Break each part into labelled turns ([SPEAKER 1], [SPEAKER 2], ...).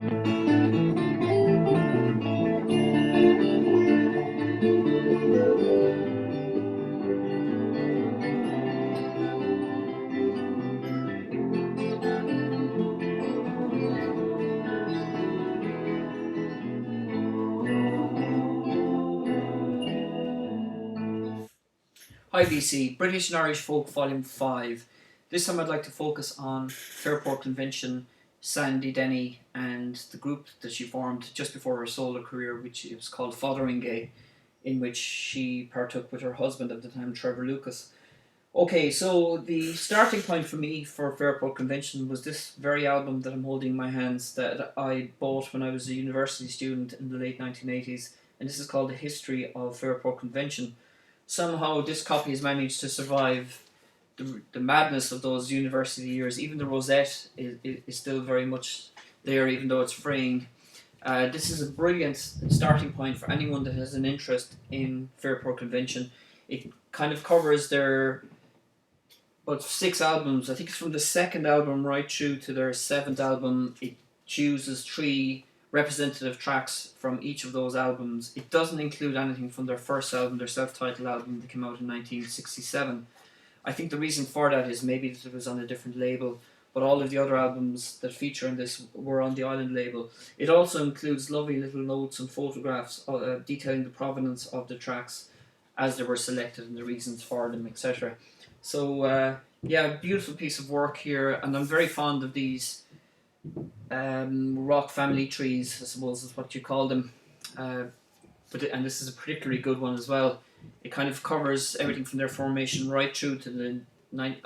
[SPEAKER 1] Hi BC, British and Irish Folk Volume 5. This time I'd like to focus on Fairport Convention, Sandy Denny, and the group that she formed just before her solo career, which was called Fotheringay, in which she partook with her husband at the time, Trevor Lucas. Okay, so the starting point for me for Fairport Convention was this very album that I'm holding in my hands that I bought when I was a university student in the late 1980s, and this is called The History of Fairport Convention. Somehow this copy has managed to survive the madness of those university years. Even the rosette is still very much there, even though it's fraying. This is a brilliant starting point for anyone that has an interest in Fairport Convention. It kind of covers their about 6 albums. I think it's from the second album right through to their 7th album. It chooses 3 representative tracks from each of those albums. It doesn't include anything from their first album, their self-titled album that came out in 1967. I think the reason for that is maybe that it was on a different label, but all of the other albums that feature in this were on the Island label. It also includes lovely little notes and photographs detailing the provenance of the tracks as they were selected and the reasons for them, etc. So, yeah, beautiful piece of work here, and I'm very fond of these rock family trees, I suppose is what you call them. And this is a particularly good one as well. It kind of covers everything from their formation right through to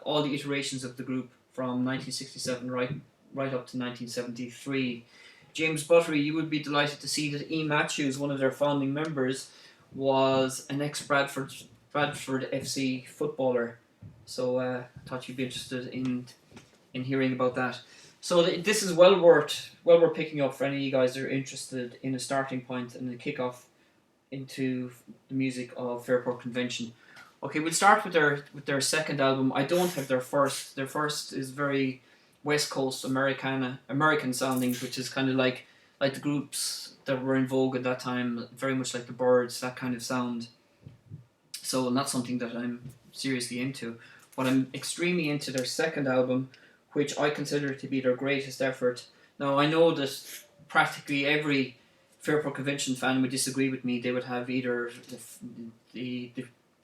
[SPEAKER 1] all the iterations of the group from 1967 right up to 1973. James Buttery, you would be delighted to see that E. Matthews, one of their founding members, was an ex-Bradford FC footballer. So I thought you'd be interested in hearing about that. So this is well worth picking up for any of you guys that are interested in a starting point and a kick-off into the music of Fairport Convention. Okay, we'll start with their second album. I don't have their first. Their first is very West Coast American sounding, which is kind of like the groups that were in vogue at that time, very much like the Byrds, that kind of sound. So not something that I'm seriously into. But I'm extremely into their second album, which I consider to be their greatest effort. Now, I know that practically every Fairport Convention fan would disagree with me. They would have either the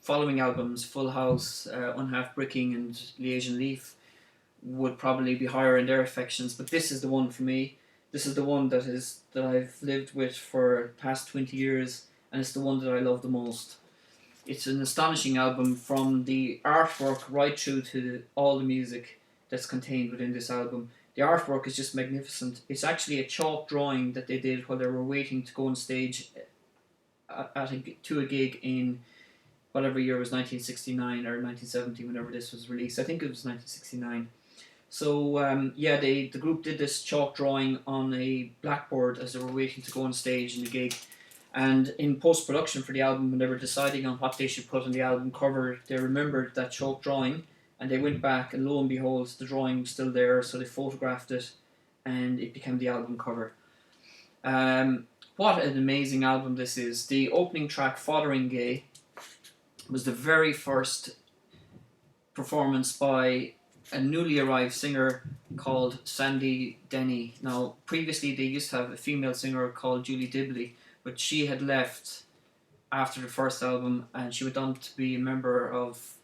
[SPEAKER 1] following albums, Full House, Unhalfbricking, and Liege and Lief, would probably be higher in their affections. But this is the one for me. This is the one that I've lived with for the past 20 years, and it's the one that I love the most. It's an astonishing album, from the artwork right through to all the music that's contained within this album. The artwork is just magnificent. It's actually a chalk drawing that they did while they were waiting to go on stage to a gig in whatever year, was 1969 or 1970, whenever this was released. I think it was 1969. So the group did this chalk drawing on a blackboard as they were waiting to go on stage in the gig. And in post-production for the album, when they were deciding on what they should put on the album cover, they remembered that chalk drawing, and they went back, and lo and behold, the drawing was still there, so they photographed it, and it became the album cover. What an amazing album this is. The opening track, Fotheringay, was the very first performance by a newly arrived singer called Sandy Denny. Now, previously they used to have a female singer called Julie Dibley, but she had left after the first album, and she went on to be a member of,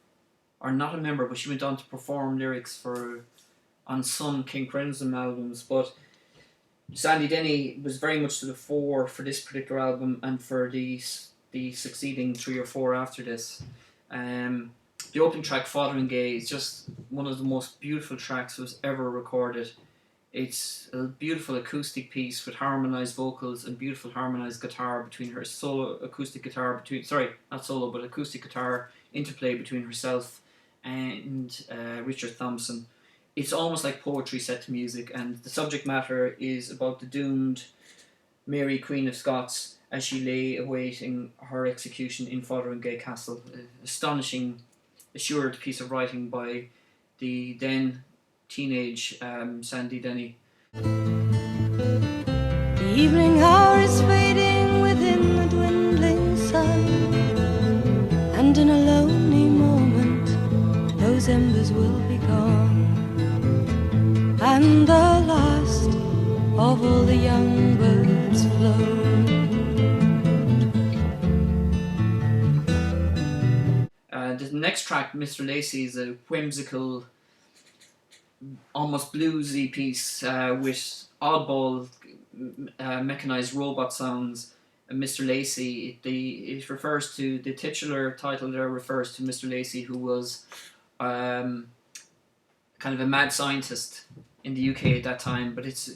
[SPEAKER 1] or not a member, but she went on to perform lyrics on some King Crimson albums. But Sandy Denny was very much to the fore for this particular album and for the succeeding 3 or 4 after this. The opening track, Fotheringay, is just one of the most beautiful tracks that was ever recorded. It's a beautiful acoustic piece with harmonised vocals and beautiful harmonised guitar between her acoustic guitar interplay between herself and Richard Thompson. It's almost like poetry set to music, and the subject matter is about the doomed Mary, Queen of Scots, as she lay awaiting her execution in Fotheringay Castle. Astonishing, assured piece of writing by the then teenage Sandy Denny.
[SPEAKER 2] evening hour is fading within the dwindling sun, and in a lonely moment those embers will be gone, and the last of all the young birds float.
[SPEAKER 1] The next track, Mr. Lacey, is a whimsical, almost bluesy piece with oddball mechanized robot sounds. Mr. Lacey, it refers to, the titular title there refers to Mr. Lacey, who was kind of a mad scientist in the UK at that time. But it's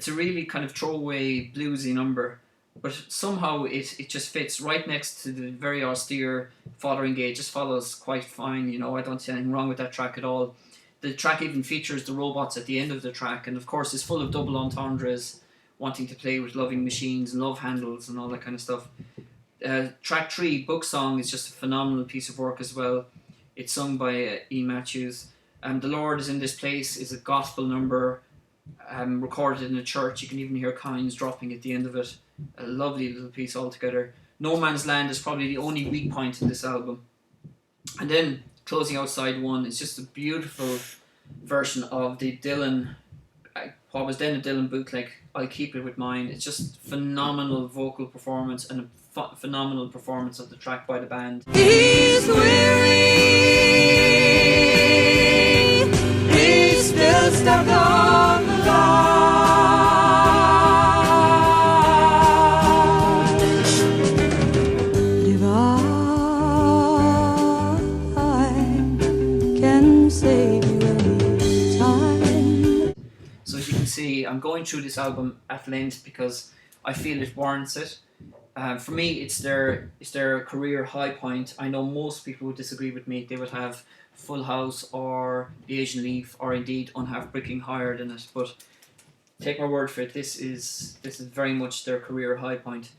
[SPEAKER 1] a really kind of throwaway bluesy number, but somehow it just fits right next to the very austere Fotheringay. It just follows quite fine, you know. I don't see anything wrong with that track at all. The track even features the robots at the end of the track, and of course is full of double entendres, wanting to play with loving machines and love handles and all that kind of stuff. Track 3, Book Song, is just a phenomenal piece of work as well. It's sung by E. Matthews. The Lord is in This Place is a gospel number recorded in a church. You can even hear coins dropping at the end of it. A lovely little piece altogether. No Man's Land is probably the only weak point in this album. And then closing out side 1 is just a beautiful version of the Dylan, what was then a Dylan bootleg, I'll Keep It With Mine. It's just phenomenal vocal performance and a phenomenal performance of the track by the band.
[SPEAKER 2] He's weary, he's still stuck on the line. If I can save you any time.
[SPEAKER 1] So as you can see, I'm going through this album at length because I feel it warrants it. For me, it's their career high point. I know most people would disagree with me. They would have Full House or Liege and Lief or indeed Unhalfbricking higher than it. But take my word for it, this is very much their career high point.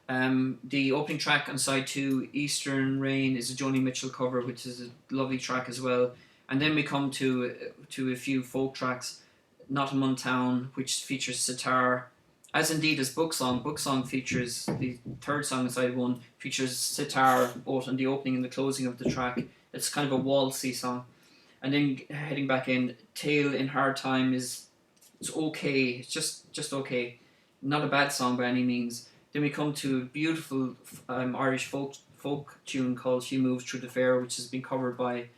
[SPEAKER 1] The opening track on side 2, Eastern Rain, is a Joni Mitchell cover, which is a lovely track as well. And then we come to a few folk tracks. Nottingham Town, which features sitar, as indeed as Book Song. Book Song features, the third song on side 1, features sitar both on the opening and the closing of the track. It's kind of a waltzy song. And then heading back in, Tale in Hard Time it's okay. It's just okay. Not a bad song by any means. Then we come to a beautiful Irish folk tune called She Moves Through the Fair, which has been covered by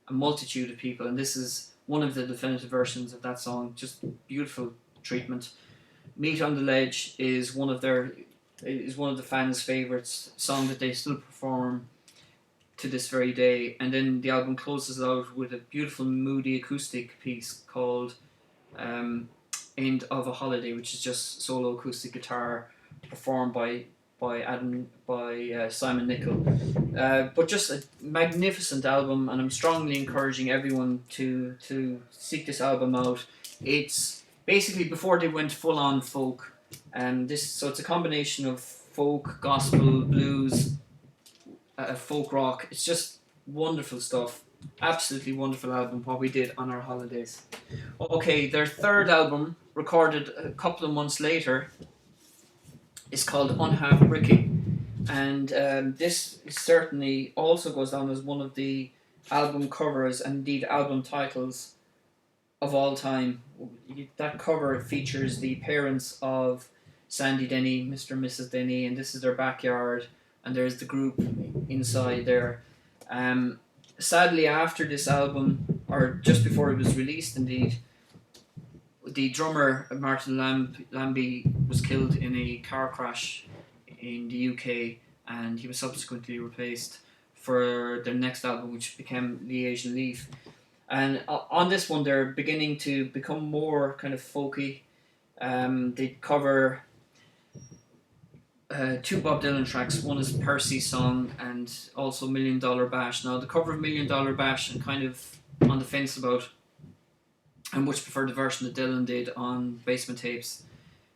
[SPEAKER 1] a multitude of people, and this is one of the definitive versions of that song. Just beautiful treatment. Meet on the Ledge is one of the fans' favourites, song that they still perform to this very day. And then the album closes out with a beautiful moody acoustic piece called End of a Holiday, which is just solo acoustic guitar performed by Simon Nicol. But just a magnificent album, and I'm strongly encouraging everyone to seek this album out. It's basically before they went full on folk, so it's a combination of folk, gospel, blues, folk rock. It's just wonderful stuff. Absolutely wonderful album, what we did on our holidays. Okay, their third album, recorded a couple of months later, is called Unhalfbricking, and this certainly also goes down as one of the album covers and indeed album titles of all time. That cover features the parents of Sandy Denny, Mr. and Mrs. Denny, and this is their backyard, and there's the group inside there. Sadly, after this album, or just before it was released indeed, the drummer Martin Lambie was killed in a car crash in the UK, and he was subsequently replaced for their next album, which became Liege and Lief. And on this one, they're beginning to become more kind of folky. They cover two Bob Dylan tracks. One is Percy's Song and also $1 Million Bash. Now, the cover of $1 Million Bash I'm kind of on the fence about. I much prefer the version that Dylan did on Basement Tapes.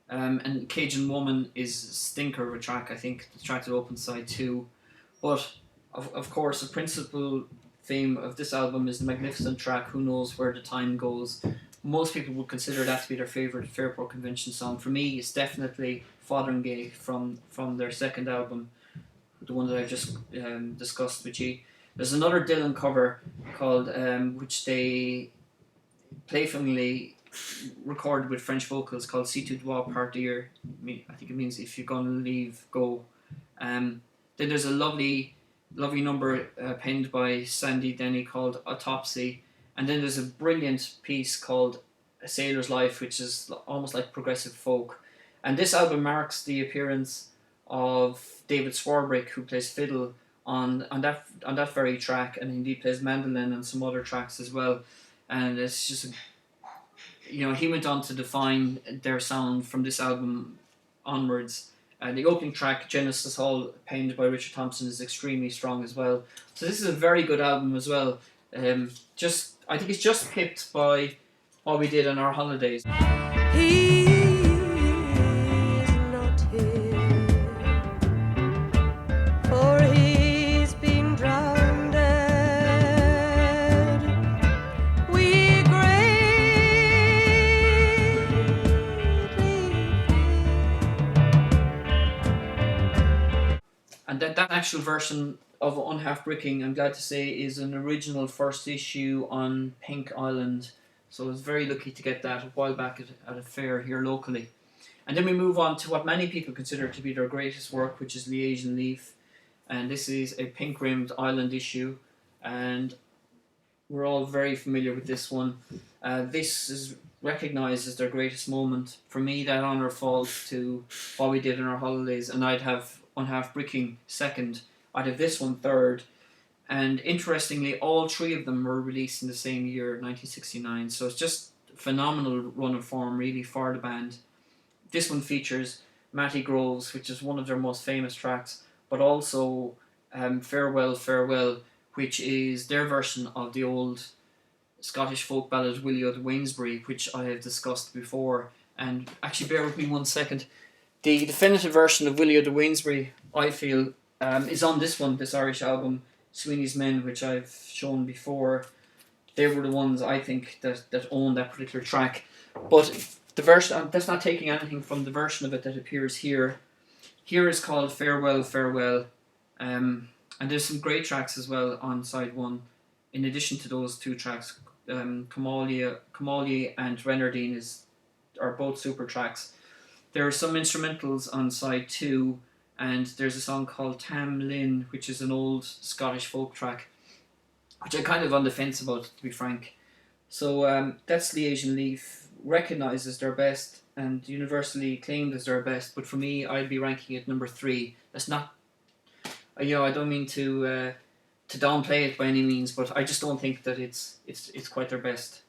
[SPEAKER 1] And Cajun Woman is a stinker of a track. I think the track that opens side 2. But, of course, the principal theme of this album is the magnificent track Who Knows Where the Time Goes, most people would consider that to be their favourite Fairport Convention song. For me, it's definitely Fotheringay from their second album, the one that I just discussed with you. There's another Dylan cover called, which they playfully recorded with French vocals, called Si tu dois partir. I think it means if you're gonna leave, go. Then there's a lovely number penned by Sandy Denny called Autopsy, and then there's a brilliant piece called A Sailor's Life, which is almost like progressive folk. And this album marks the appearance of David Swarbrick, who plays fiddle on that very track, and indeed plays mandolin and some other tracks as well. And it's just, he went on to define their sound from this album onwards. The opening track, Genesis Hall, penned by Richard Thompson, is extremely strong as well. So this is a very good album as well. I think it's just pipped by What We Did on Our Holidays.
[SPEAKER 2] He's not here, for he's been drowned. We greatly fear.
[SPEAKER 1] And that actual version of Unhalfbricking, I'm glad to say, is an original first issue on Pink Island. So I was very lucky to get that a while back at a fair here locally. And then we move on to what many people consider to be their greatest work, which is Liege and Lief. And this is a pink-rimmed island issue, and we're all very familiar with this one. This is recognised as their greatest moment. For me, that honour falls to What We Did on Our Holidays, and I'd have Unhalfbricking second. I'd have this one third. And interestingly, all three of them were released in the same year, 1969. So it's just a phenomenal run of form, really, for the band. This one features Matty Groves, which is one of their most famous tracks, but also Farewell, Farewell, which is their version of the old Scottish folk ballad Willie o' the Wainsbury, which I have discussed before. And actually, bear with me 1 second. The definitive version of Willie o' the Wainsbury, I feel, is on this one, this Irish album, Sweeney's Men, which I've shown before. They were the ones, I think, that owned that particular track. But the version, that's not taking anything from the version of it that appears here. Here is called Farewell, Farewell. And there's some great tracks as well on side one. In addition to those two tracks, Camalia and Renardine are both super tracks. There are some instrumentals on side two, and there's a song called Tam Lin, which is an old Scottish folk track, which I'm kind of on the fence about, to be frank. So that's Liege and Lief, recognised as their best and universally claimed as their best, but for me, I'd be ranking it number 3. That's not, I don't mean to downplay it by any means, but I just don't think that it's quite their best.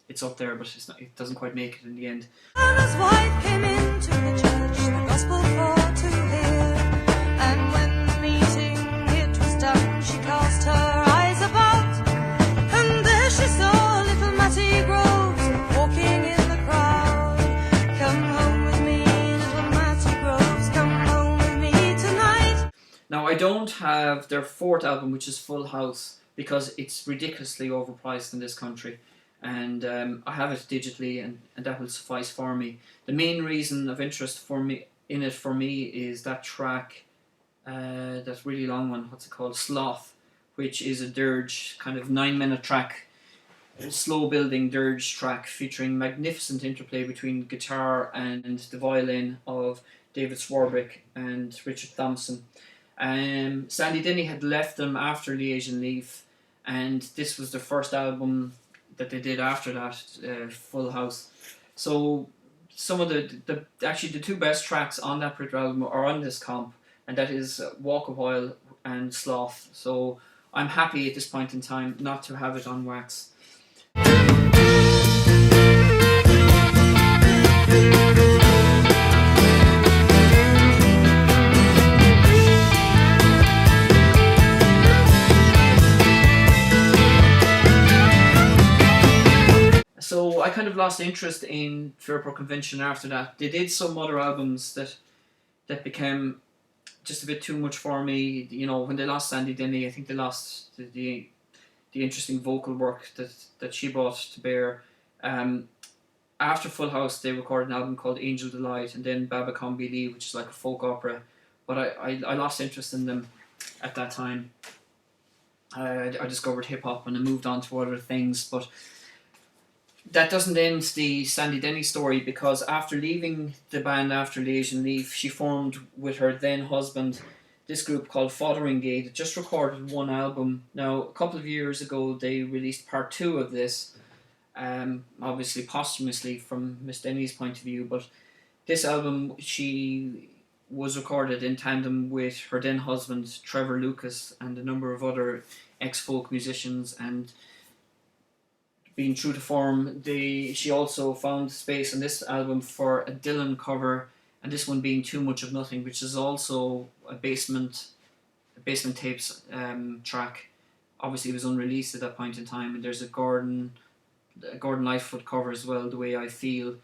[SPEAKER 1] It's up there, but it doesn't quite make it in the end.
[SPEAKER 2] And his wife came into the church, the gospel for to hear. And when the meeting it was done, she cast her eyes about, and there she saw little Matty Groves walking in the crowd. Come home with me, little Matty Groves, come home with me tonight.
[SPEAKER 1] Now, I don't have their 4th album, which is Full House, because it's ridiculously overpriced in this country. And I have it digitally, and that will suffice for me. The main reason of interest for me is that track, that really long one, what's it called, Sloth, which is a dirge, kind of 9-minute track, a slow building dirge track featuring magnificent interplay between guitar and the violin of David Swarbrick and Richard Thompson. Sandy Denny had left them after Liege and Lief, and this was their first album that they did after that, Full House. So some of the 2 best tracks on that particular album are on this comp, and that is Walk a While and Sloth. So I'm happy at this point in time not to have it on wax. So I kind of lost interest in Fairport Convention after that. They did some other albums that became just a bit too much for me. When they lost Sandy Denny, I think they lost the interesting vocal work that she brought to bear. After Full House, they recorded an album called Angel Delight, and then Baba Combi Lee, which is like a folk opera. But I lost interest in them at that time. I discovered hip hop and I moved on to other things. But that doesn't end the Sandy Denny story, because after leaving the band after Liege and Lief, she formed with her then husband this group called Fotheringay that just recorded one album. Now, a couple of years ago, they released part 2 of this, obviously posthumously from Miss Denny's point of view, but this album she was recorded in tandem with her then husband Trevor Lucas and a number of other ex-folk musicians, and being true to form, she also found space on this album for a Dylan cover, and this one being Too Much of Nothing, which is also a basement tapes track. Obviously it was unreleased at that point in time, and there's a Gordon Lightfoot cover as well, The Way I Feel.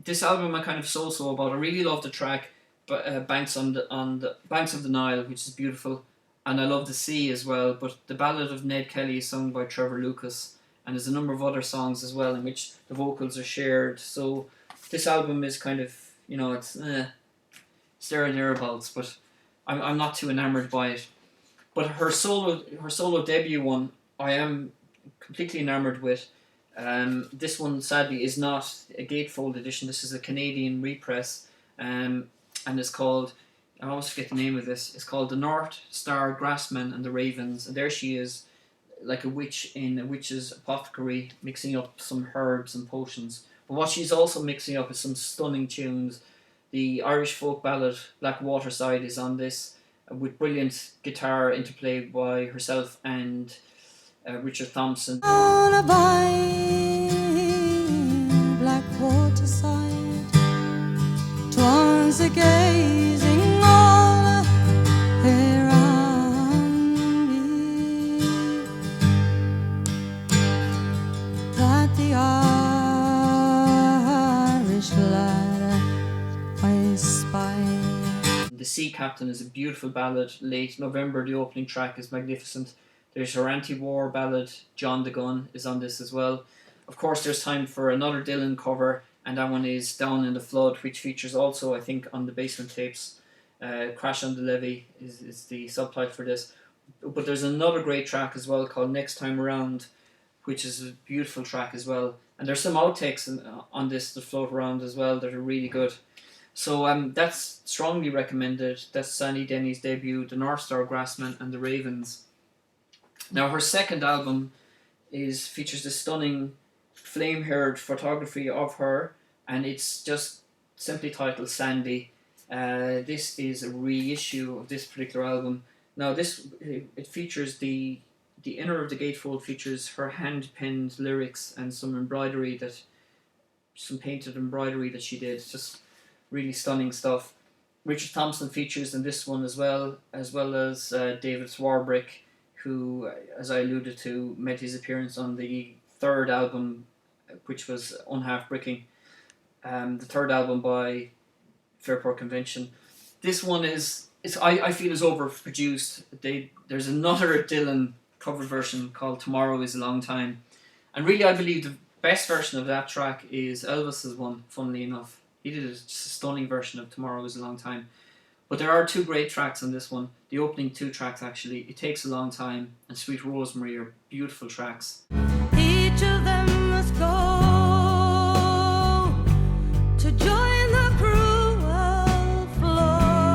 [SPEAKER 1] This album I kind of so about. I really love the track, but Banks on the Banks of the Nile, which is beautiful, and I love The Sea as well. But the Ballad of Ned Kelly is sung by Trevor Lucas, and there's a number of other songs as well in which the vocals are shared. So this album is kind of, it's there and thereabouts, but I'm not too enamoured by it. But her solo debut one, I am completely enamoured with. This one sadly is not a gatefold edition. This is a Canadian repress, and it's called, I always forget the name of this, it's called The North Star Grassman and the Ravens, and there she is like a witch in a witch's apothecary mixing up some herbs and potions. But what she's also mixing up is some stunning tunes. The Irish folk ballad Black Waterside is on this, with brilliant guitar interplay by herself and Richard Thompson.
[SPEAKER 2] On a by black waterside, 'twas a gazing all around me, that the Irish lad I spy.
[SPEAKER 1] The Sea Captain is a beautiful ballad. Late November, the opening track is magnificent. There's her anti-war ballad, John the Gun, is on this as well. Of course, there's time for another Dylan cover, and that one is Down in the Flood, which features also, I think, on the Basement tapes. Crash on the Levee is the subtitle for this. But there's another great track as well called Next Time Around, which is a beautiful track as well. And there's some outtakes on this that float around as well that are really good. So that's strongly recommended. That's Sandy Denny's debut, The North Star Grassman and the Ravens. Now her second album features this stunning flame-haired photography of her, and it's just simply titled Sandy. This is a reissue of this particular album. Now it features the inner of the gatefold features her hand-penned lyrics and some painted embroidery that she did. It's just really stunning stuff. Richard Thompson features in this one as well as David Swarbrick, who, as I alluded to, made his appearance on the third album, which was Unhalfbricking, the third album by Fairport Convention. This one I feel is overproduced. There's another Dylan cover version called Tomorrow is a Long Time, and really I believe the best version of that track is Elvis's one, funnily enough. He did just a stunning version of Tomorrow is a Long Time. But there are two great tracks on this one. The opening two tracks, actually, It Takes a Long Time and Sweet Rosemary, are beautiful tracks.
[SPEAKER 2] Each of them must go to join the cruel flood.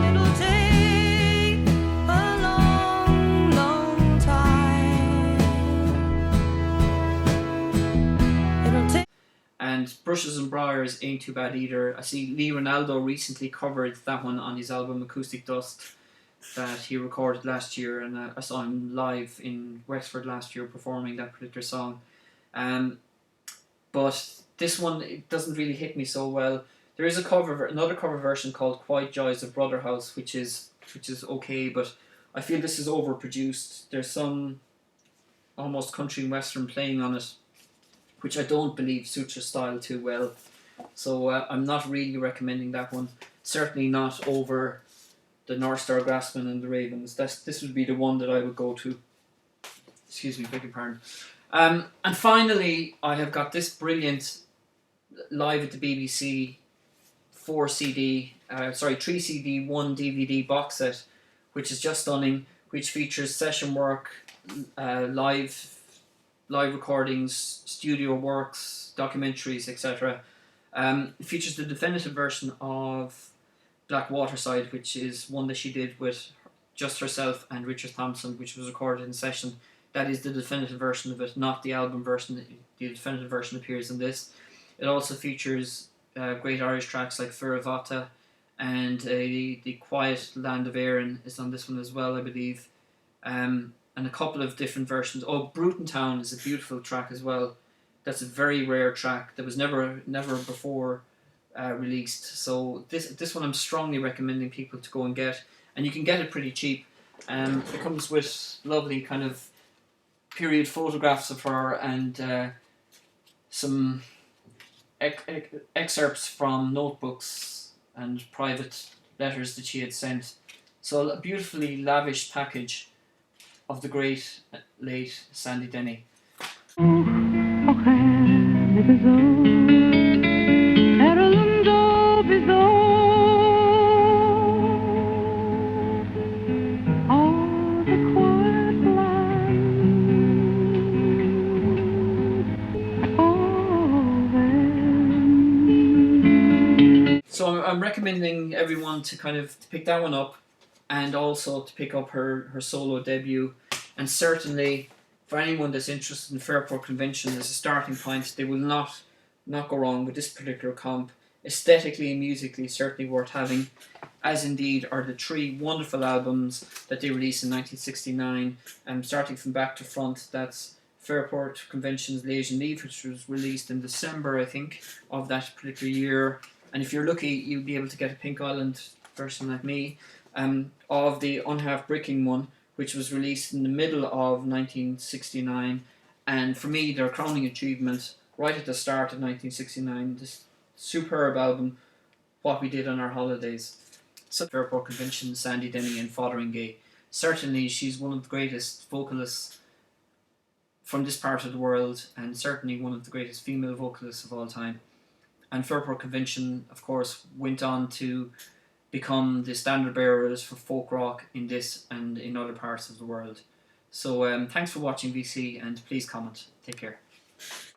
[SPEAKER 2] It'll take a long, long time. It'll take.
[SPEAKER 1] And Brushes and Briars ain't too bad either. I see Lee Ronaldo recently covered that one on his album Acoustic Dust that he recorded last year, and I saw him live in Wexford last year performing that particular song. But this one, it doesn't really hit me so well. There is another cover version called Quiet Joys of Brother House, which is okay, but I feel this is overproduced. There's some almost country and western playing on it, which I don't believe suits her style too well. So I'm not really recommending that one. Certainly not over the North Star Grassman and the Ravens. This would be the one that I would go to. Excuse me, beg your pardon. And finally, I have got this brilliant live at the BBC 3 CD, 1 DVD box set, which is just stunning, which features session work, live recordings, studio works, documentaries, etc. It features the definitive version of Black Waterside, which is one that she did with just herself and Richard Thompson, which was recorded in session. That is the definitive version of it, not the album version. The definitive version appears in this. It also features great Irish tracks like Fairport, and the Quiet Land of Erin is on this one as well, I believe. And a couple of different versions. Oh, Bruton Town is a beautiful track as well. That's a very rare track that was never before released. So this one I'm strongly recommending people to go and get, and you can get it pretty cheap. It comes with lovely kind of period photographs of her and some excerpts from notebooks and private letters that she had sent. So a beautifully lavish package of the great late Sandy Denny. So I'm recommending everyone to kind of pick that one up, and also to pick up her solo debut. And certainly for anyone that's interested in Fairport Convention as a starting point, they will not go wrong with this particular comp. Aesthetically and musically certainly worth having, as indeed are the 3 wonderful albums that they released in 1969. Starting from back to front, that's Fairport Convention's Liege and Lief, which was released in December, I think, of that particular year. And if you're lucky, you'll be able to get a Pink Island version like me, of the Unhalfbricking one, which was released in the middle of 1969. And for me, their crowning achievement, right at the start of 1969, this superb album, What We Did on Our Holidays. So Fairport Convention, Sandy Denny and Fotheringay. Certainly she's one of the greatest vocalists from this part of the world, and certainly one of the greatest female vocalists of all time. And Fairport Convention, of course, went on to become the standard bearers for folk rock in this and in other parts of the world. So thanks for watching, VC, and please comment. Take care.